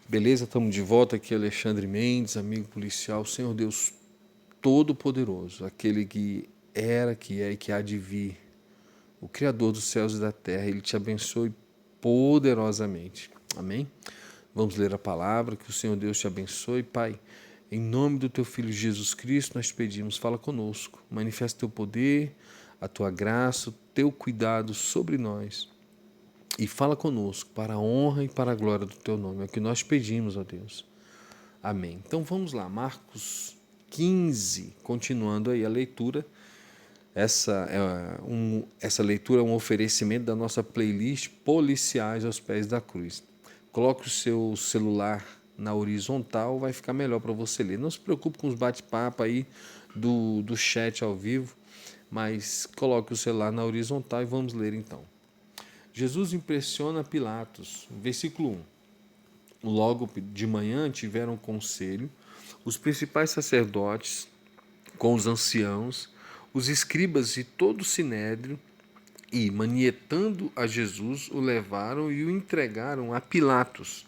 Beleza? Estamos de volta aqui, Alexandre Mendes, amigo policial, Senhor Deus Todo-Poderoso, aquele que era, que é e que há de vir, o Criador dos céus e da terra, Ele te abençoe poderosamente. Amém? Vamos ler a palavra, que o Senhor Deus te abençoe, Pai. Em nome do Teu Filho Jesus Cristo, nós te pedimos, fala conosco, manifesta Teu poder, a Tua graça, o Teu cuidado sobre nós. E fala conosco para a honra e para a glória do Teu nome. É o que nós pedimos, ó Deus. Amém. Então vamos lá, Marcos 15, continuando aí a leitura. Essa leitura é um oferecimento da nossa playlist Policiais aos Pés da Cruz. Coloque o seu celular na horizontal, vai ficar melhor para você ler. Não se preocupe com os bate-papo aí do chat ao vivo, mas coloque o celular na horizontal e vamos ler então. Jesus impressiona Pilatos, versículo 1. Logo de manhã tiveram conselho os principais sacerdotes com os anciãos, os escribas e todo o sinédrio, e, manietando a Jesus, o levaram e o entregaram a Pilatos.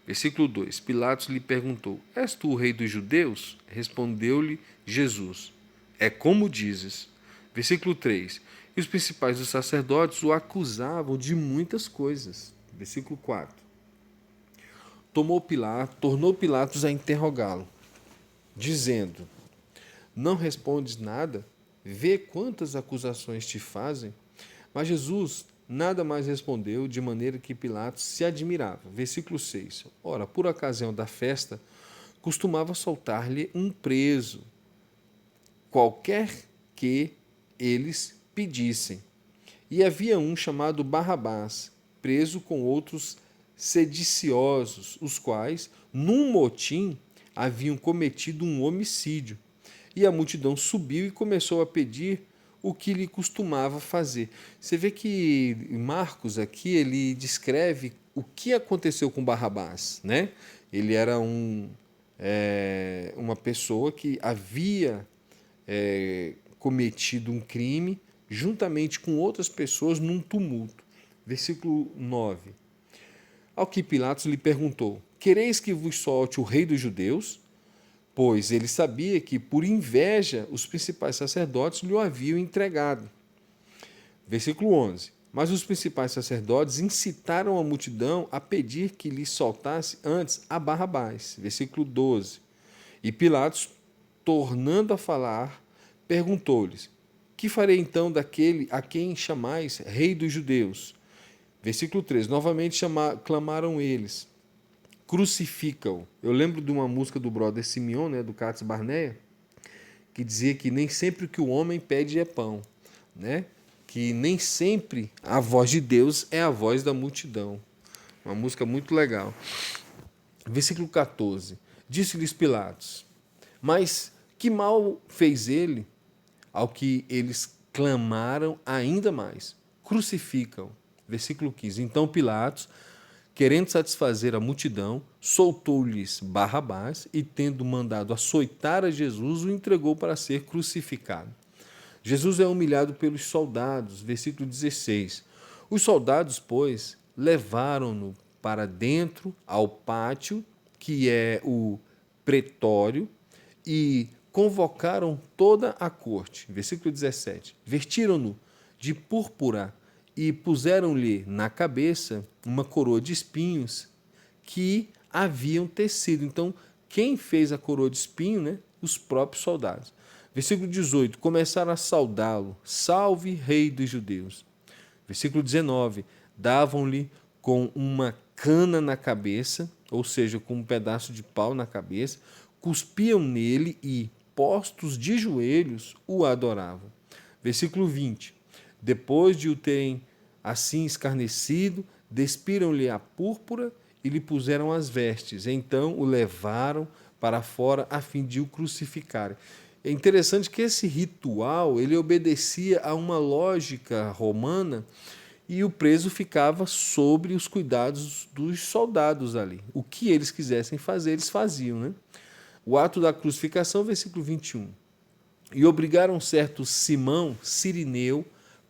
Versículo 2. Pilatos lhe perguntou: És tu o rei dos judeus? Respondeu-lhe Jesus: É como dizes. Versículo 3. E os principais dos sacerdotes o acusavam de muitas coisas. Versículo 4. Tornou Pilatos a interrogá-lo, dizendo: Não respondes nada? Vê quantas acusações te fazem. Mas Jesus nada mais respondeu, de maneira que Pilatos se admirava. Versículo 6. Ora, por ocasião da festa, costumava soltar-lhe um preso, qualquer que eles pedissem. E havia um chamado Barrabás, preso com outros sediciosos, os quais, num motim, haviam cometido um homicídio. E a multidão subiu e começou a pedir o que lhe costumava fazer. Você vê que Marcos aqui ele descreve o que aconteceu com Barrabás, né? Ele era uma pessoa que havia cometido um crime juntamente com outras pessoas num tumulto. Versículo 9. Ao que Pilatos lhe perguntou: Quereis que vos solte o rei dos judeus? Pois ele sabia que, por inveja, os principais sacerdotes lhe o haviam entregado. Versículo 11. Mas os principais sacerdotes incitaram a multidão a pedir que lhe soltasse antes a Barrabás. Versículo 12. E Pilatos, tornando a falar, perguntou-lhes: Que farei então daquele a quem chamais rei dos judeus? Versículo 13. Novamente clamaram eles: Crucifica-o. Eu lembro de uma música do brother Simeon, né, do Katz Barneia, que dizia que nem sempre o que o homem pede é pão, né? Que nem sempre a voz de Deus é a voz da multidão. Uma música muito legal. Versículo 14. Disse-lhes Pilatos: Mas que mal fez ele? Ao que eles clamaram ainda mais: Crucifica-o. Versículo 15. Então Pilatos, querendo satisfazer a multidão, soltou-lhes Barrabás e, tendo mandado açoitar a Jesus, o entregou para ser crucificado. Jesus é humilhado pelos soldados, versículo 16. Os soldados, pois, levaram-no para dentro ao pátio, que é o pretório, e convocaram toda a corte. Versículo 17. Vestiram-no de púrpura e puseram-lhe na cabeça uma coroa de espinhos que haviam tecido. Então, quem fez a coroa de espinho, né? Os próprios soldados. Versículo 18. Começaram a saudá-lo. Salve, rei dos judeus. Versículo 19. Davam-lhe com uma cana na cabeça, ou seja, com um pedaço de pau na cabeça, cuspiam nele e, postos de joelhos, o adoravam. Versículo 20. Depois de o terem assim escarnecido, despiram-lhe a púrpura e lhe puseram as vestes. Então o levaram para fora a fim de o crucificarem. É interessante que esse ritual ele obedecia a uma lógica romana e o preso ficava sob os cuidados dos soldados ali. O que eles quisessem fazer, eles faziam, né? O ato da crucificação, versículo 21. E obrigaram certo Simão Cirineu,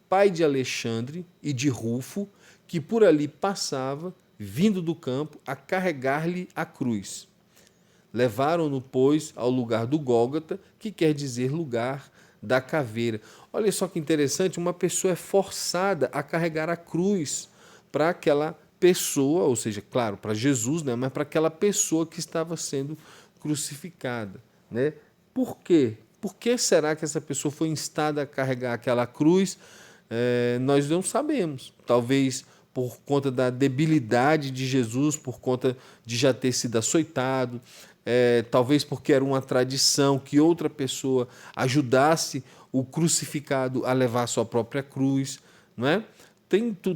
pai de Alexandre e de Rufo, que por ali passava, vindo do campo, a carregar-lhe a cruz. Levaram-no, pois, ao lugar do Gólgota, que quer dizer lugar da caveira. Olha só que interessante, uma pessoa é forçada a carregar a cruz para aquela pessoa, ou seja, claro, para Jesus, né, mas para aquela pessoa que estava sendo crucificada, né? Por quê? Por que será que essa pessoa foi instada a carregar aquela cruz? Nós não sabemos. Talvez por conta da debilidade de Jesus, por conta de já ter sido açoitado, talvez porque era uma tradição que outra pessoa ajudasse o crucificado a levar a sua própria cruz, não é?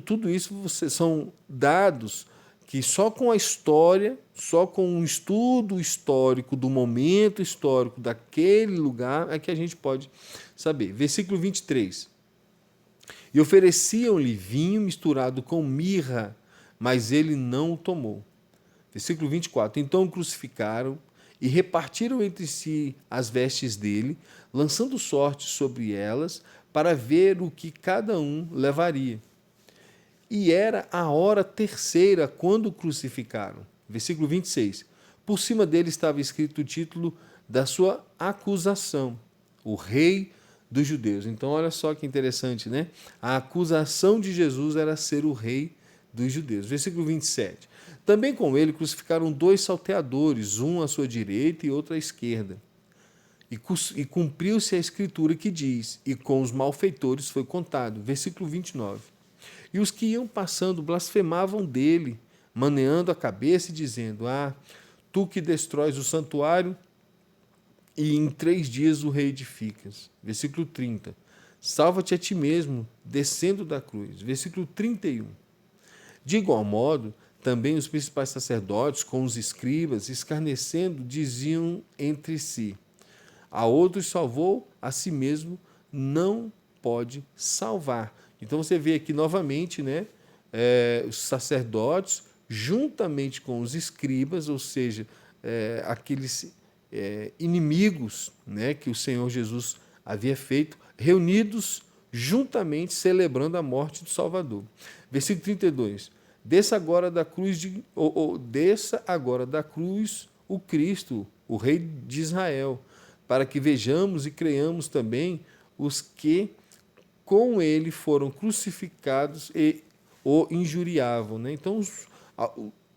Tudo isso são dados que só com a história, só com um estudo histórico do momento histórico daquele lugar é que a gente pode saber. Versículo 23. E ofereciam-lhe vinho misturado com mirra, mas ele não o tomou. Versículo 24. Então o crucificaram e repartiram entre si as vestes dele, lançando sorte sobre elas, para ver o que cada um levaria. E era a hora terceira quando o crucificaram. Versículo 26. Por cima dele estava escrito o título da sua acusação, o Rei dos Judeus. Então, olha só que interessante, né? A acusação de Jesus era ser o Rei dos Judeus. Versículo 27. Também com ele crucificaram 2 salteadores, um à sua direita e outro à esquerda. E cumpriu-se a escritura que diz, e com os malfeitores foi contado. Versículo 29. E os que iam passando blasfemavam dele, maneando a cabeça e dizendo, tu que destróis o santuário e em 3 dias o reedificas. Versículo 30. Salva-te a ti mesmo, descendo da cruz. Versículo 31. De igual modo, também os principais sacerdotes, com os escribas, escarnecendo, diziam entre si, a outros salvou, a si mesmo não pode salvar. Então você vê aqui novamente, né, os sacerdotes, juntamente com os escribas, ou seja, aqueles inimigos, né, que o Senhor Jesus havia feito, reunidos juntamente celebrando a morte do Salvador. Versículo 32. Desça agora da cruz, desça agora da cruz o Cristo, o Rei de Israel, para que vejamos e creiamos também os que com ele foram crucificados e o injuriavam. Né? Então,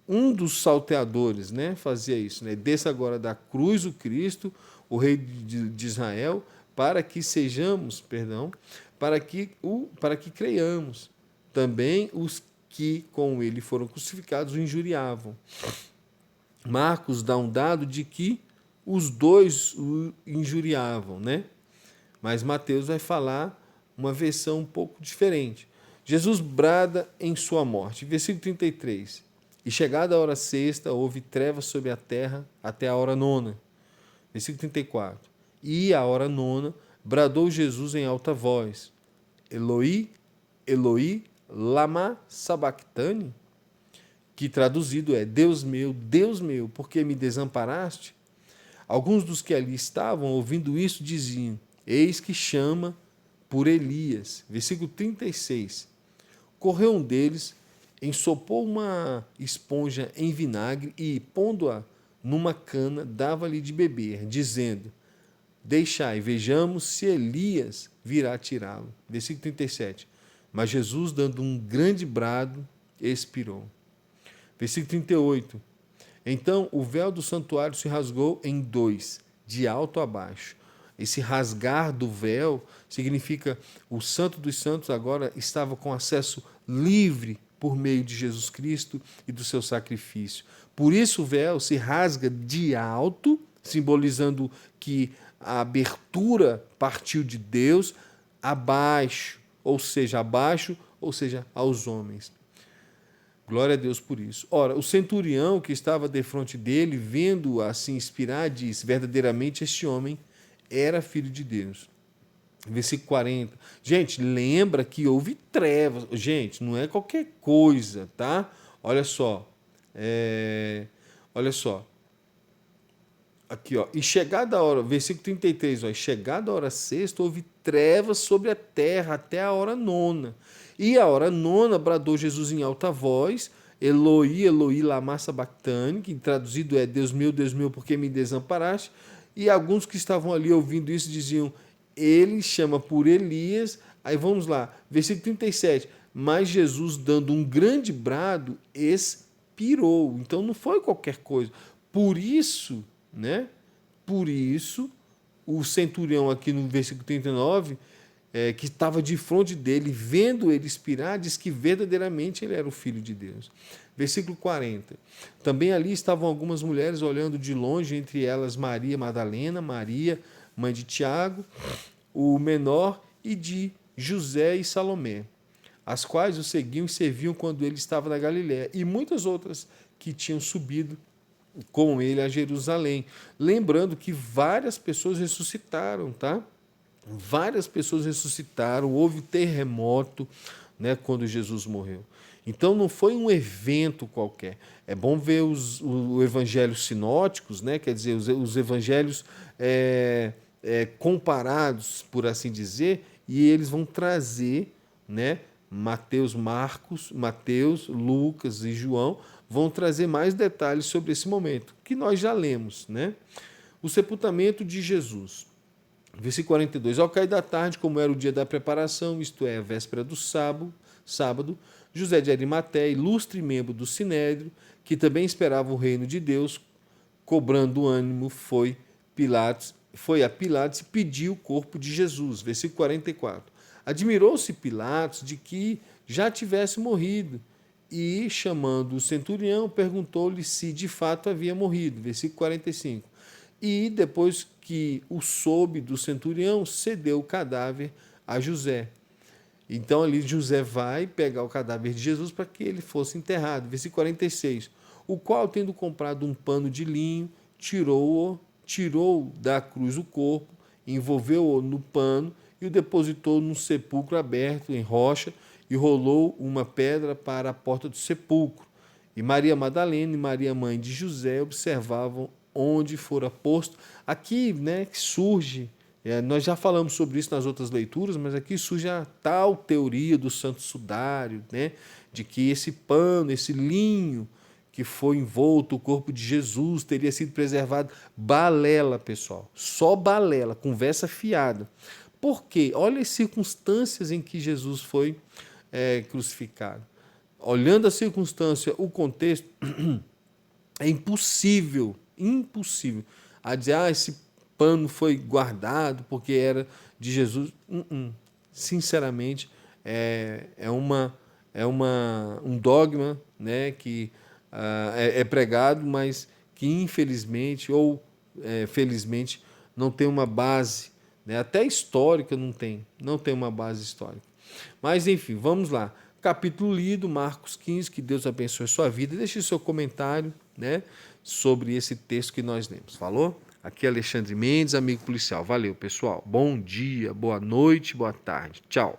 um dos salteadores, né, fazia isso. Né? Desça agora da cruz o Cristo, o Rei de Israel, para que sejamos, para que creiamos. Também os que com ele foram crucificados o injuriavam. Marcos dá um dado de que os dois o injuriavam, né? Mas Mateus vai falar uma versão um pouco diferente. Jesus brada em sua morte. Versículo 33. E chegada a hora sexta, houve trevas sobre a terra até a hora nona. Versículo 34. E a hora nona, bradou Jesus em alta voz, Eloi, Eloi, lama sabactani, que traduzido é, Deus meu, por que me desamparaste? Alguns dos que ali estavam, ouvindo isso, diziam, eis que chama por Elias. Versículo 36. Correu um deles, ensopou uma esponja em vinagre e, pondo-a numa cana, dava-lhe de beber, dizendo, deixai, vejamos se Elias virá tirá-lo. Versículo 37. Mas Jesus, dando um grande brado, expirou. Versículo 38. Então o véu do santuário se rasgou em 2, de alto a baixo. Esse rasgar do véu significa o Santo dos Santos agora estava com acesso livre por meio de Jesus Cristo e do seu sacrifício. Por isso o véu se rasga de alto, simbolizando que a abertura partiu de Deus, abaixo, ou seja, aos homens. Glória a Deus por isso. Ora, o centurião que estava defronte dele, vendo-o assim expirar, disse, verdadeiramente este homem era filho de Deus. Versículo 40. Gente, lembra que houve trevas. Gente, não é qualquer coisa, tá? Olha só. Olha só. Aqui, ó. E chegada a hora, versículo 33, ó. E chegada a hora sexta, houve trevas sobre a terra até a hora nona. E a hora nona bradou Jesus em alta voz, Eloi, Eloi, lama sabachthani, que traduzido é Deus meu, por que me desamparaste? E alguns que estavam ali ouvindo isso diziam, ele chama por Elias. Aí vamos lá, versículo 37. Mas Jesus, dando um grande brado, expirou. Então não foi qualquer coisa. Por isso, né? Por isso, o centurião aqui no versículo 39, que estava de frente dele, vendo ele expirar, diz que verdadeiramente ele era o Filho de Deus. Versículo 40. Também ali estavam algumas mulheres olhando de longe, entre elas Maria Madalena, Maria, mãe de Tiago, o menor, e de José e Salomé, as quais o seguiam e serviam quando ele estava na Galiléia, e muitas outras que tinham subido com ele a Jerusalém. Lembrando que várias pessoas ressuscitaram, tá? Várias pessoas ressuscitaram, houve terremoto, né, quando Jesus morreu. Então não foi um evento qualquer. É bom ver os evangelhos sinóticos, né, quer dizer, os evangelhos comparados, por assim dizer, e eles vão trazer, né, Mateus, Lucas e João vão trazer mais detalhes sobre esse momento, que nós já lemos, né? O sepultamento de Jesus. Versículo 42. Ao cair da tarde, como era o dia da preparação, isto é, a véspera do sábado, José de Arimateia, ilustre membro do Sinédrio, que também esperava o reino de Deus, cobrando ânimo, foi a Pilatos e pediu o corpo de Jesus. Versículo 44. Admirou-se Pilatos de que já tivesse morrido e, chamando o centurião, perguntou-lhe se de fato havia morrido. Versículo 45. E, depois que o soube do centurião, cedeu o cadáver a José. Então, ali José vai pegar o cadáver de Jesus para que ele fosse enterrado. Versículo 46. O qual, tendo comprado um pano de linho, tirou da cruz o corpo, envolveu-o no pano e o depositou num sepulcro aberto em rocha e rolou uma pedra para a porta do sepulcro. E Maria Madalena e Maria, mãe de José, observavam onde fora posto. Aqui, né, que surge, nós já falamos sobre isso nas outras leituras, mas aqui surge a tal teoria do santo sudário, né, de que esse pano, esse linho que foi envolto o corpo de Jesus teria sido preservado. Balela, pessoal, só balela, conversa fiada. Por quê? Olha as circunstâncias em que Jesus foi crucificado. Olhando a circunstância, o contexto, é impossível a dizer, esse pano foi guardado porque era de Jesus. Sinceramente, um dogma, né, que é pregado, mas que infelizmente ou felizmente não tem uma base, né, até histórica não tem uma base histórica. Mas enfim, vamos lá. Capítulo lido, Marcos 15, que Deus abençoe a sua vida. Deixe seu comentário, né, sobre esse texto que nós lemos. Falou? Aqui é Alexandre Mendes, amigo policial. Valeu, pessoal. Bom dia, boa noite, boa tarde. Tchau.